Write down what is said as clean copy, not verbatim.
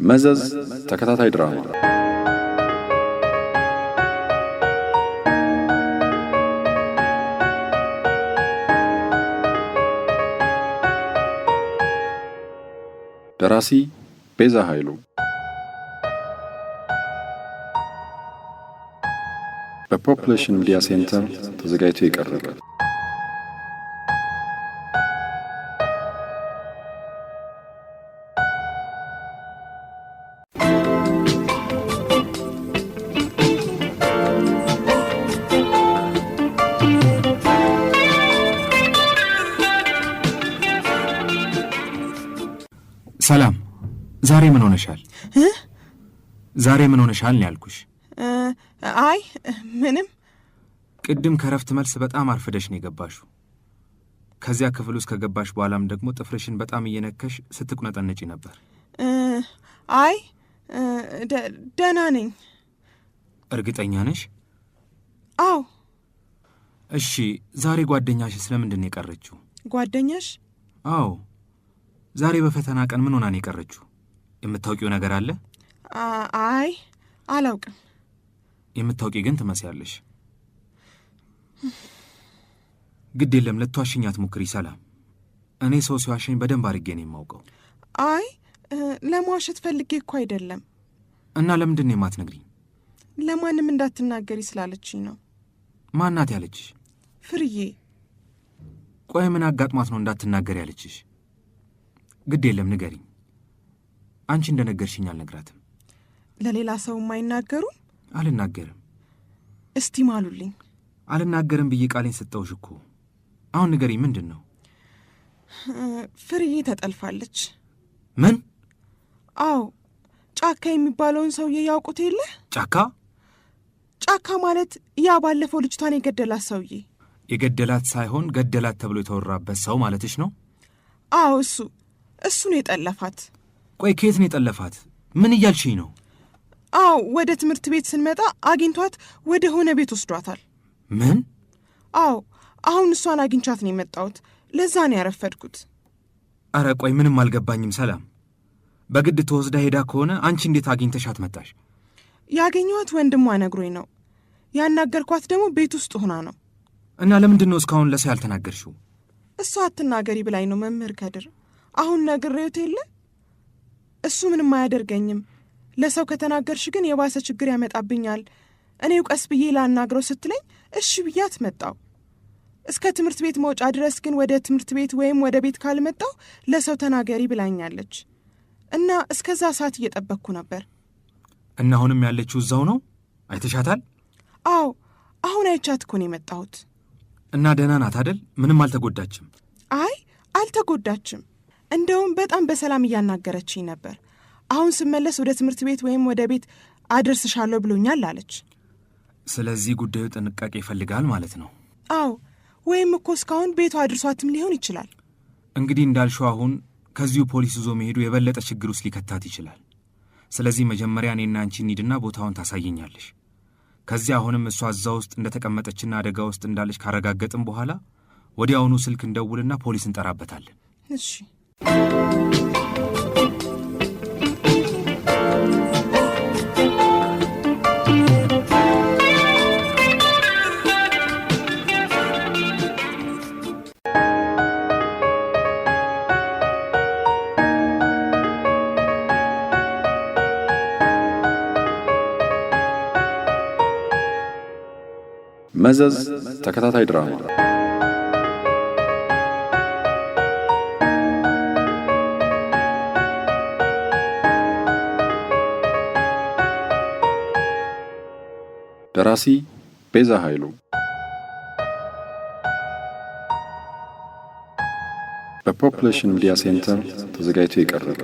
መዘዝ ተከታታይ ድራማ ደራሲ ቤዛ ኃይሉ በፖፑሌሽን ሚዲያ ሴንተር ተዘጋጅቶ የቀረበ ሰላም ዛሬ ምን ሆነሻል? ዛሬ ምን ሆነሻል ነው ያልኩሽ። አይ ምንም። ቅድም ከረፍት መልስ በጣም አርፍደሽ ነው የገባሽው። ከዚያ ክፍል ውስጥ ከገባሽ በኋላም ደግሞ ጥፍርሽን በጣም እየነከሽ ስትቁነጠነጪ ነበር። አይ ደህና ነኝ። እርግጠኛ ነሽ? አዎ። እሺ ዛሬ ጓደኛሽ ስለምንድን ነው የቀረችው? ጓደኛሽ? አዎ። ዛሬ በፈተና ቀን ምን ሆና ነው የቀረችው? የምታውቂው ነገር አለ? አይ አላውቅም። የምታውቂ ግን ትመስያለሽ። ግድ የለም ልትዋሽኝ አትሞክሪ ሰላም። እኔ ሰው ሲዋሸኝ በደንብ አድርጌ ነው የማውቀው። አይ ለመዋሸት ፈልጌ እኮ አይደለም። እና ለምንድን ነው የማትነግሪኝ? ለማንም እንዳትናገሪ ስላለችኝ ነው። ማናት ያለችሽ? ፍርዬ። ቆይ ምን አጋጥሟት ነው እንዳትናገሪ ያለችሽ? ግድ የለም ንገሪኝ። አንቺ እንደነገርሽኝ አልነግራትም። ለሌላ ሰው የማይናገሩ? አልናገርም። እስቲ ማሉልኝ። አልናገርም ብዬ ቃሌን ሰጠሁሽ እኮ። አሁን ንገሪኝ፣ ምንድን ነው? ፍርዬ ተጠልፋለች። ምን? አዎ፣ ጫካ የሚባለውን ሰውዬ ያውቁት የለ? ጫካ? ጫካ ማለት ያ ባለፈው ልጅቷን የገደላት ሰውዬ። የገደላት ሳይሆን ገደላት ተብሎ የተወራበት ሰው ማለትሽ ነው? አዎ እሱ ነው የጠለፋት። ቆይ ከየት ነው የጠለፋት? ምን እያልሽኝ ነው? አዎ ወደ ትምህርት ቤት ስንመጣ አግኝቷት ወደ ሆነ ቤት ወስዷታል። ምን? አዎ አሁን እሷን አግኝቻት ነው የመጣሁት። ለዛ ነው ያረፈድኩት። አረ ቆይ ምንም አልገባኝም ሰላም። በግድ ተወስዳ ሄዳ ከሆነ አንቺ እንዴት አግኝተሻት መጣሽ? ያገኘኋት ወንድሟ ነግሮኝ ነው። ያናገርኳት ደግሞ ቤት ውስጥ ሆና ነው። እና ለምንድን ነው እስካሁን ለሰው ያልተናገርሽው? እሷ አትናገሪ ብላኝ ነው መምህር ከድር። አሁን ነግሬዎት የለ? እሱ ምንም አያደርገኝም። ለሰው ከተናገርሽ ግን የባሰ ችግር ያመጣብኛል። እኔው ቀስ ብዬ ላናግረው ስትለኝ እሺ ብያት መጣው። እስከ ትምህርት ቤት መውጫ ድረስ ግን ወደ ትምህርት ቤት ወይም ወደ ቤት ካልመጣው ለሰው ተናገሪ ብላኛለች። እና እስከዛ ሰዓት እየጠበቅኩ ነበር። እና አሁንም ያለችው እዛው ነው? አይተሻታል? አዎ አሁን አይቻት እኮ ነው የመጣሁት። እና ደህና ናት አይደል? ምንም አልተጎዳችም? አይ አልተጎዳችም። እንደውም በጣም በሰላም እያናገረችኝ ነበር። አሁን ስመለስ ወደ ትምህርት ቤት ወይም ወደ ቤት አደርስሻለሁ ብሎኛል አለች። ስለዚህ ጉዳዩ ጥንቃቄ ይፈልጋል ማለት ነው? አዎ፣ ወይም እኮ እስካሁን ቤቷ አድርሷትም ሊሆን ይችላል። እንግዲህ እንዳልሽው አሁን ከዚሁ ፖሊስ ይዞ መሄዱ የበለጠ ችግር ውስጥ ሊከታት ይችላል። ስለዚህ መጀመሪያ እኔና አንቺ እንሂድና ቦታውን ታሳየኛለሽ። ከዚያ አሁንም እሷ እዛ ውስጥ እንደተቀመጠችና አደጋ ውስጥ እንዳለች ካረጋገጥን በኋላ ወዲያውኑ ስልክ እንደውልና ፖሊስ እንጠራበታለን። እሺ። መዘዝ ተከታታይ ድራማ ደራሲ ቤዛ ኃይሉ በፖፑሌሽን ሚዲያ ሴንተር ተዘጋጅቶ የቀረበ